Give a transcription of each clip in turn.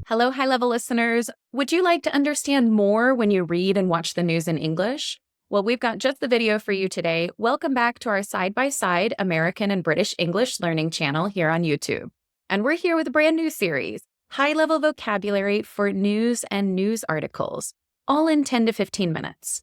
Hello, high-level listeners. Would you like to understand more when you read and watch the news in English? Well, we've got just the video for you today. Welcome back to our side-by-side American and British English learning channel here on YouTube. And we're here with a brand new series, High-Level Vocabulary for News and News Articles, all in 10 to 15 minutes.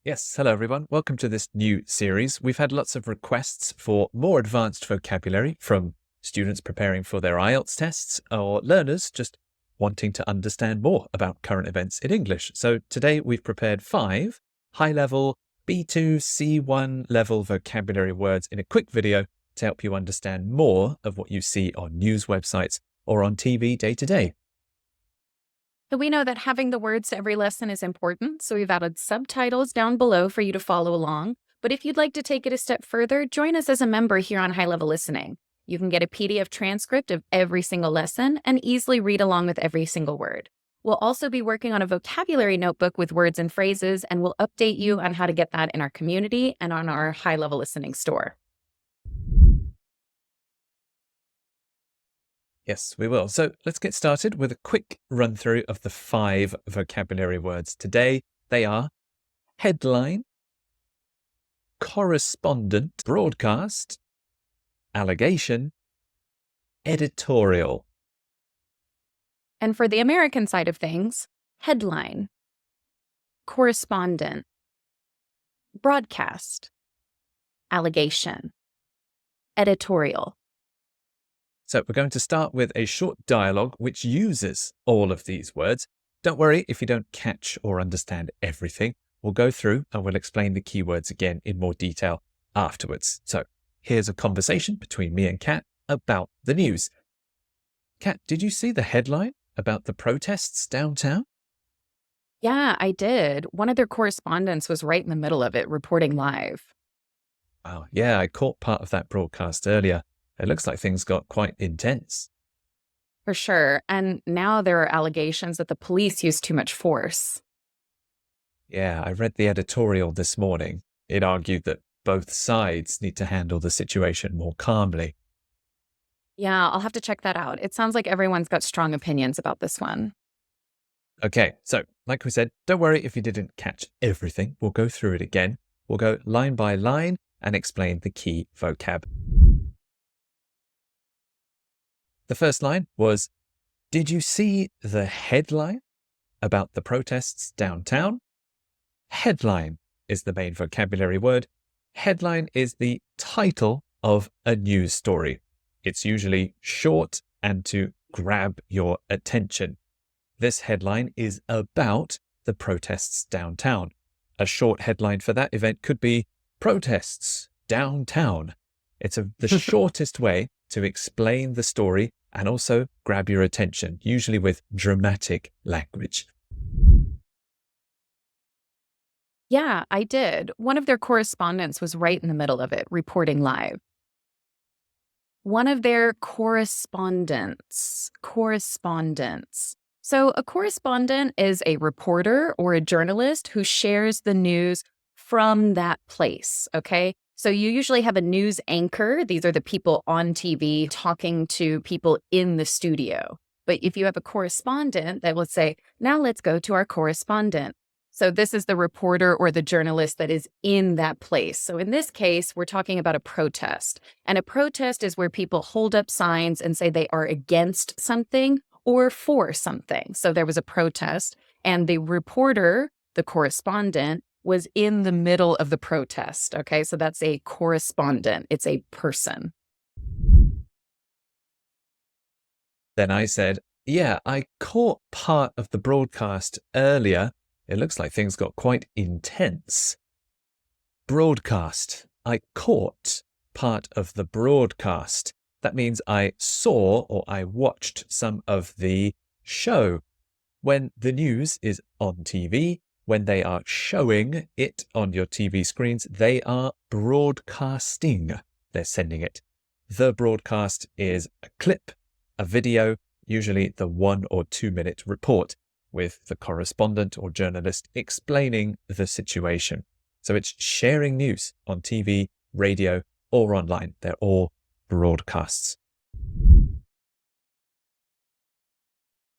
Yes, hello everyone. Welcome to this new series. We've had lots of requests for more advanced vocabulary from students preparing for their IELTS tests or learners just wanting to understand more about current events in English. So today we've prepared 5 high-level B2, C1 level vocabulary words in a quick video to help you understand more of what you see on news websites or on TV day to day. So we know that having the words to every lesson is important, so we've added subtitles down below for you to follow along. But if you'd like to take it a step further, join us as a member here on High Level Listening. You can get a PDF transcript of every single lesson and easily read along with every single word. We'll also be working on a vocabulary notebook with words and phrases, and we'll update you on how to get that in our community and on our High Level Listening store. Yes, we will. So let's get started with a quick run through of the 5 vocabulary words today. They are headline, correspondent, broadcast, allegation, editorial. And for the American side of things, headline, correspondent, broadcast, allegation, editorial. So we're going to start with a short dialogue which uses all of these words. Don't worry if you don't catch or understand everything. We'll go through and we'll explain the keywords again in more detail afterwards. So here's a conversation between me and Kat about the news. Kat, did you see the headline about the protests downtown? Yeah, I did. One of their correspondents was right in the middle of it, reporting live. Oh, yeah, I caught part of that broadcast earlier. It looks like things got quite intense. For sure. And now there are allegations that the police used too much force. Yeah, I read the editorial this morning. It argued that both sides need to handle the situation more calmly. Yeah, I'll have to check that out. It sounds like everyone's got strong opinions about this one. Okay, so like we said, don't worry if you didn't catch everything. We'll go through it again. We'll go line by line and explain the key vocab. The first line was, did you see the headline about the protests downtown? Headline is the main vocabulary word. Headline is the title of a news story. It's usually short and to grab your attention. This headline is about the protests downtown. A short headline for that event could be protests downtown. It's the shortest way to explain the story and also grab your attention, usually with dramatic language. Yeah, I did. One of their correspondents was right in the middle of it, reporting live. One of their correspondents. So a correspondent is a reporter or a journalist who shares the news from that place, okay? So you usually have a news anchor. These are the people on TV talking to people in the studio. But if you have a correspondent, they will say, now let's go to our correspondent. So this is the reporter or the journalist that is in that place. So in this case, we're talking about a protest. And a protest is where people hold up signs and say they are against something or for something. So there was a protest, and the reporter, the correspondent, was in the middle of the protest. Okay, so that's a correspondent. It's a person. Then I said, yeah, I caught part of the broadcast earlier. It looks like things got quite intense. Broadcast. I caught part of the broadcast. That means I saw or I watched some of the show. When the news is on TV, when they are showing it on your TV screens, they are broadcasting. They're sending it. The broadcast is a clip, a video, usually the 1 or 2 minute report with the correspondent or journalist explaining the situation. So it's sharing news on TV, radio, or online. They're all broadcasts.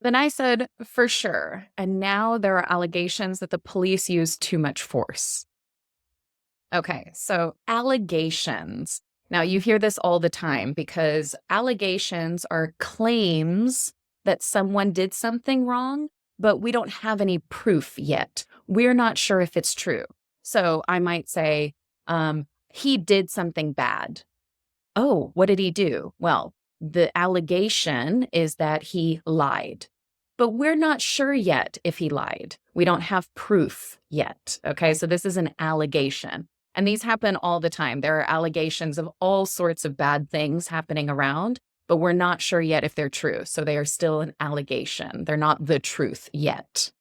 Then I said, for sure. And now there are allegations that the police used too much force. Okay, so allegations. Now, you hear this all the time because allegations are claims that someone did something wrong, but we don't have any proof yet. We're not sure if it's true. So I might say, he did something bad. Oh, what did he do? Well, the allegation is that he lied, but we're not sure yet if he lied. We don't have proof yet. Okay, so this is an allegation. And these happen all the time. There are allegations of all sorts of bad things happening around, but we're not sure yet if they're true. So they are still an allegation. They're not the truth yet.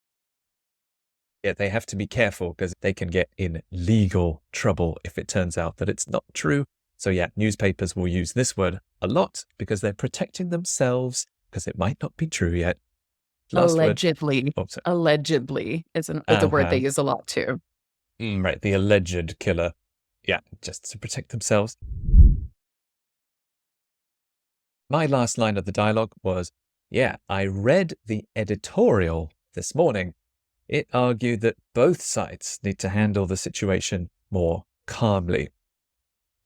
Yeah, they have to be careful because they can get in legal trouble if it turns out that it's not true. So yeah, newspapers will use this word a lot because they're protecting themselves because it might not be true yet. Last Allegedly. word. Oh, Allegedly is a word they use a lot too. Right, the alleged killer. Yeah, just to protect themselves. My last line of the dialogue was, yeah, I read the editorial this morning. It argued that both sides need to handle the situation more calmly.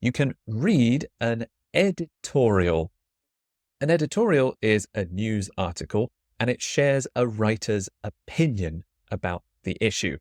You can read an editorial. An editorial is a news article and it shares a writer's opinion about the issue.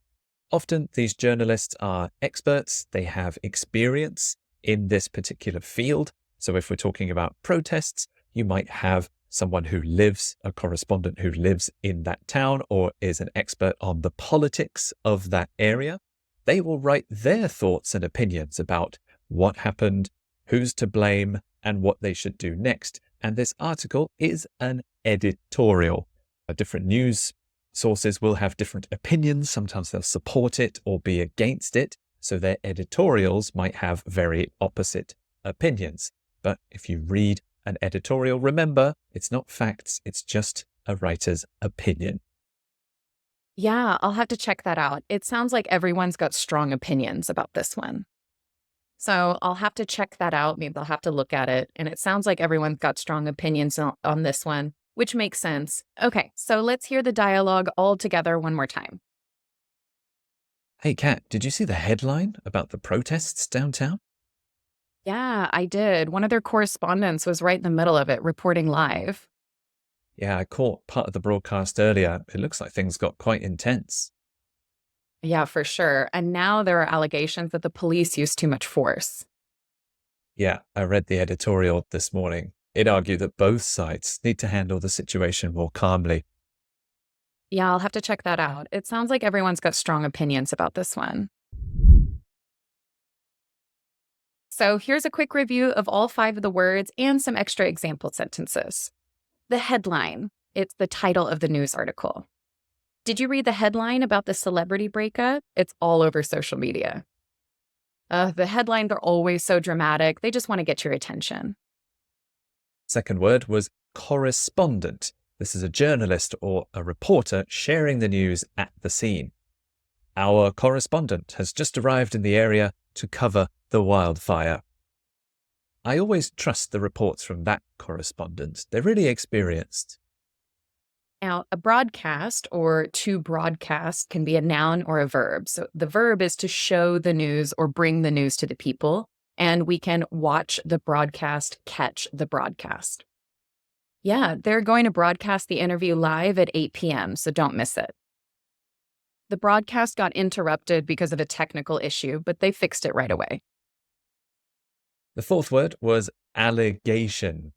Often these journalists are experts, they have experience in this particular field. So if we're talking about protests, you might have someone who lives, a correspondent who lives in that town or is an expert on the politics of that area. They will write their thoughts and opinions about what happened, who's to blame, and what they should do next. And this article is an editorial. Different news sources will have different opinions. Sometimes they'll support it or be against it. So their editorials might have very opposite opinions. But if you read an editorial, remember, it's not facts. It's just a writer's opinion. Yeah, I'll have to check that out. It sounds like everyone's got strong opinions about this one. So I'll have to check that out. Maybe I'll have to look at it. And it sounds like everyone's got strong opinions on this one, which makes sense. Okay, so let's hear the dialogue all together one more time. Hey, Kat, did you see the headline about the protests downtown? Yeah, I did. One of their correspondents was right in the middle of it, reporting live. Yeah, I caught part of the broadcast earlier. It looks like things got quite intense. Yeah, for sure. And now there are allegations that the police used too much force. Yeah, I read the editorial this morning. It argued that both sides need to handle the situation more calmly. Yeah, I'll have to check that out. It sounds like everyone's got strong opinions about this one. So here's a quick review of all 5 of the words and some extra example sentences. The headline, it's the title of the news article. Did you read the headline about the celebrity breakup? It's all over social media. The headlines are always so dramatic. They just want to get your attention. Second word was correspondent. This is a journalist or a reporter sharing the news at the scene. Our correspondent has just arrived in the area to cover the wildfire. I always trust the reports from that correspondent. They're really experienced. Now, a broadcast or to broadcast can be a noun or a verb. So the verb is to show the news or bring the news to the people. And we can watch the broadcast, catch the broadcast. Yeah, they're going to broadcast the interview live at 8 p.m., so don't miss it. The broadcast got interrupted because of a technical issue, but they fixed it right away. The fourth word was allegation.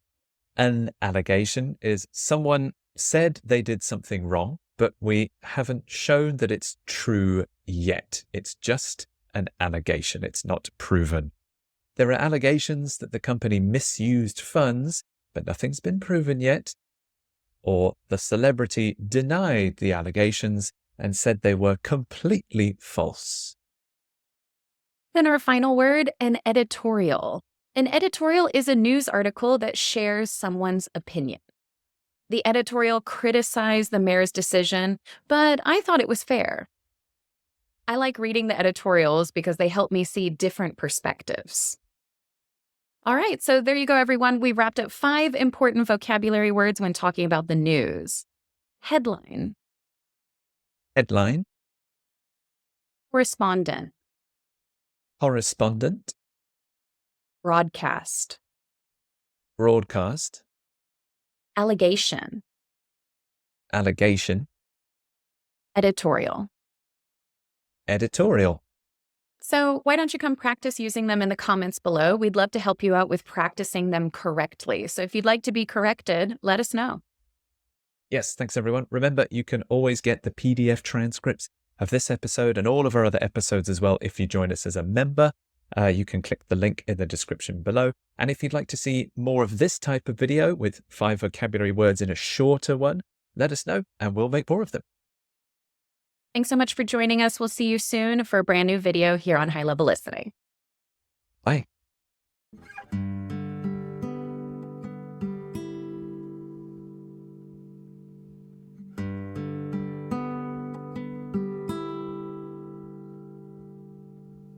An allegation is someone said they did something wrong, but we haven't shown that it's true yet. It's just an allegation. It's not proven. There are allegations that the company misused funds, but nothing's been proven yet. Or the celebrity denied the allegations and said they were completely false. Then our final word, an editorial. An editorial is a news article that shares someone's opinion. The editorial criticized the mayor's decision, but I thought it was fair. I like reading the editorials because they help me see different perspectives. All right, so there you go, everyone. We wrapped up 5 important vocabulary words when talking about the news. headline, headline, correspondent, correspondent, broadcast, broadcast, allegation, allegation, editorial. editorial. So why don't you come practice using them in the comments below? We'd love to help you out with practicing them correctly. So if you'd like to be corrected, let us know. Yes, thanks everyone. Remember, you can always get the PDF transcripts of this episode and all of our other episodes as well if you join us as a member. You can click the link in the description below. And if you'd like to see more of this type of video with 5 vocabulary words in a shorter one, let us know and we'll make more of them. Thanks so much for joining us. We'll see you soon for a brand new video here on High Level Listening. Bye.